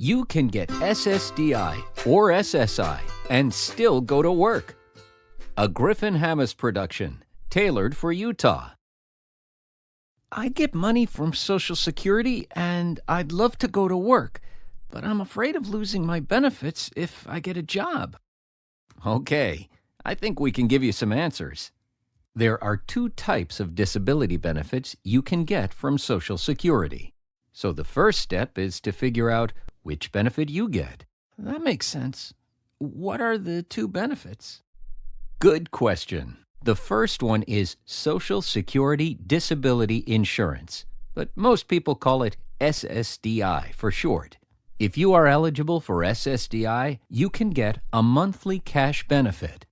You can get SSDI or SSI and still go to work. A Griffin Hammes production, tailored for Utah. I get money from Social Security and I'd love to go to work, but I'm afraid of losing my benefits if I get a job. Okay, I think we can give you some answers. There are two types of disability benefits you can get from Social Security. So the first step is to figure out which benefit you get. That makes sense. What are the two benefits? Good question. The first one is Social Security Disability Insurance, but most people call it SSDI for short. If you are eligible for SSDI, you can get a monthly cash benefit.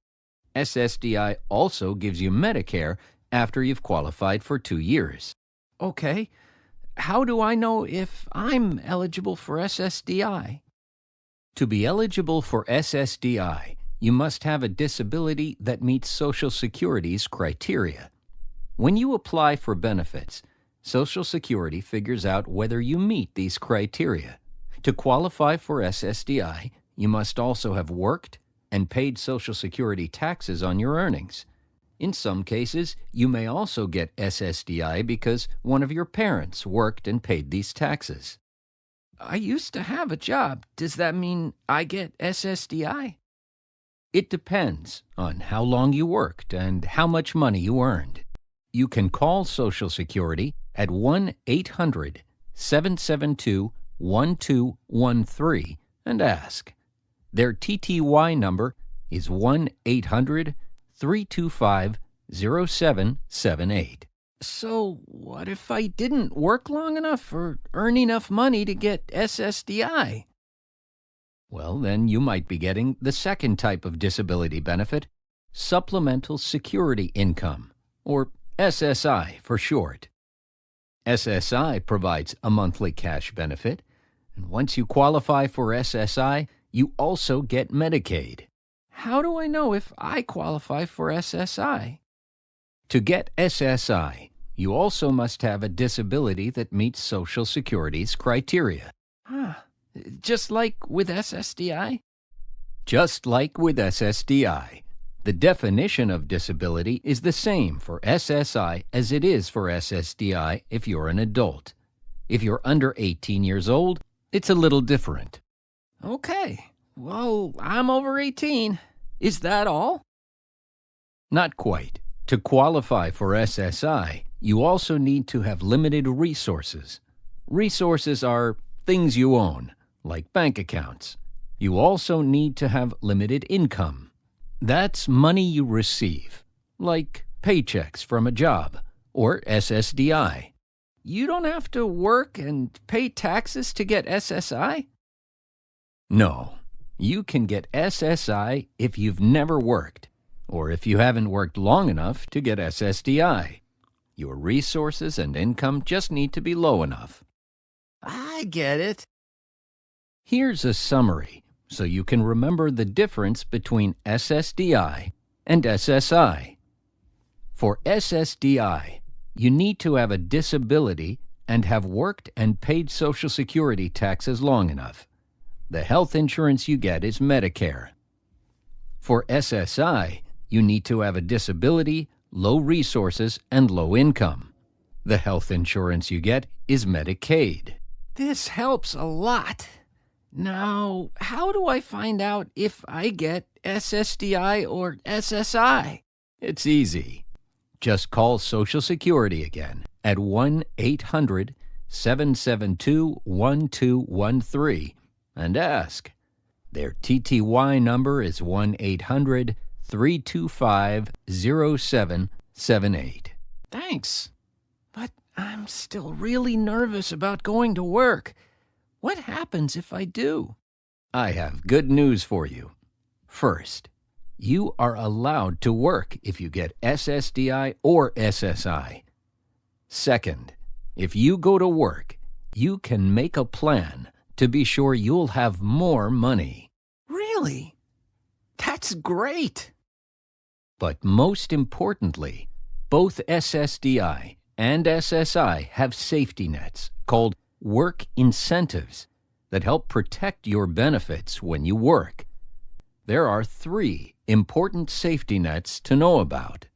SSDI also gives you Medicare after you've qualified for 2 years. Okay, how do I know if I'm eligible for SSDI? To be eligible for SSDI, you must have a disability that meets Social Security's criteria. When you apply for benefits, Social Security figures out whether you meet these criteria. To qualify for SSDI, you must also have worked and paid Social Security taxes on your earnings. In some cases, you may also get SSDI because one of your parents worked and paid these taxes. I used to have a job. Does that mean I get SSDI? It depends on how long you worked and how much money you earned. You can call Social Security at 1-800-772-1213 and ask. Their TTY number is 1-800-325-0778. So what if I didn't work long enough or earn enough money to get SSDI? Well, then you might be getting the second type of disability benefit, Supplemental Security Income, or SSI for short. SSI provides a monthly cash benefit, and once you qualify for SSI, you also get Medicaid. How do I know if I qualify for SSI? To get SSI, you also must have a disability that meets Social Security's criteria. Just like with SSDI? Just like with SSDI. The definition of disability is the same for SSI as it is for SSDI if you're an adult. If you're under 18 years old, it's a little different. Okay, well, I'm over 18. Is that all? Not quite. To qualify for SSI, you also need to have limited resources. Resources are things you own, like bank accounts. You also need to have limited income. That's money you receive, like paychecks from a job or SSDI. You don't have to work and pay taxes to get SSI? No, you can get SSI if you've never worked, or if you haven't worked long enough to get SSDI. Your resources and income just need to be low enough. I get it. Here's a summary so you can remember the difference between SSDI and SSI. For SSDI, you need to have a disability and have worked and paid Social Security taxes long enough. The health insurance you get is Medicare. For SSI, you need to have a disability, low resources, and low income. The health insurance you get is Medicaid. This helps a lot. Now, how do I find out if I get SSDI or SSI? It's easy. Just call Social Security again at 1-800-772-1213 and ask. Their TTY number is 1-800-325-0778. Thanks, but I'm still really nervous about going to work. What happens if I do? I have good news for you. First, you are allowed to work if you get SSDI or SSI. Second, if you go to work, you can make a plan to be sure you'll have more money. Really? That's great! But most importantly, both SSDI and SSI have safety nets called work incentives that help protect your benefits when you work. There are 3 important safety nets to know about.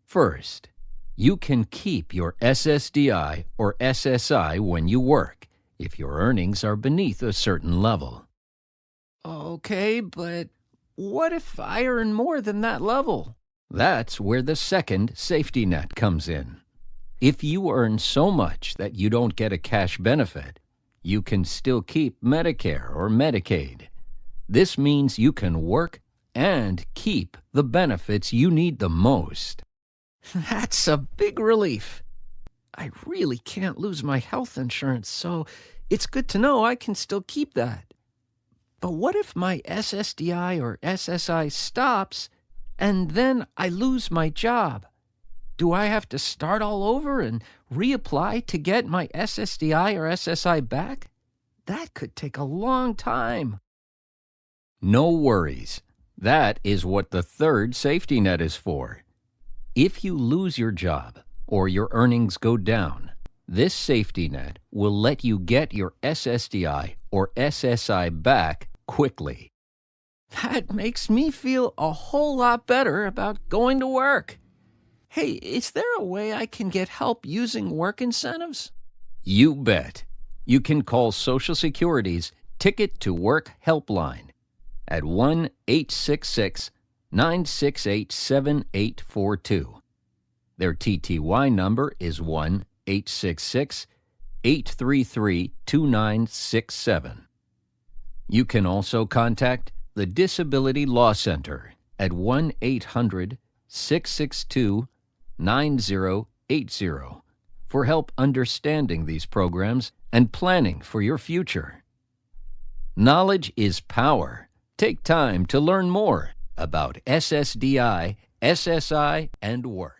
First, you can keep your SSDI or SSI when you work if your earnings are beneath a certain level. Okay, but what if I earn more than that level? That's where the second safety net comes in. If you earn so much that you don't get a cash benefit, you can still keep Medicare or Medicaid. This means you can work and keep the benefits you need the most. That's a big relief. I really can't lose my health insurance, so it's good to know I can still keep that. But what if my SSDI or SSI stops and then I lose my job? Do I have to start all over and reapply to get my SSDI or SSI back? That could take a long time. No worries. That is what the third safety net is for. If you lose your job or your earnings go down, this safety net will let you get your SSDI or SSI back quickly. That makes me feel a whole lot better about going to work. Hey, is there a way I can get help using work incentives? You bet. You can call Social Security's Ticket to Work helpline at 1-866-968-7842. Their TTY number is 1-866-833-2967. You can also contact the Disability Law Center at 1-800-662-9080 for help understanding these programs and planning for your future. Knowledge is power. Take time to learn more about SSDI, SSI, and work.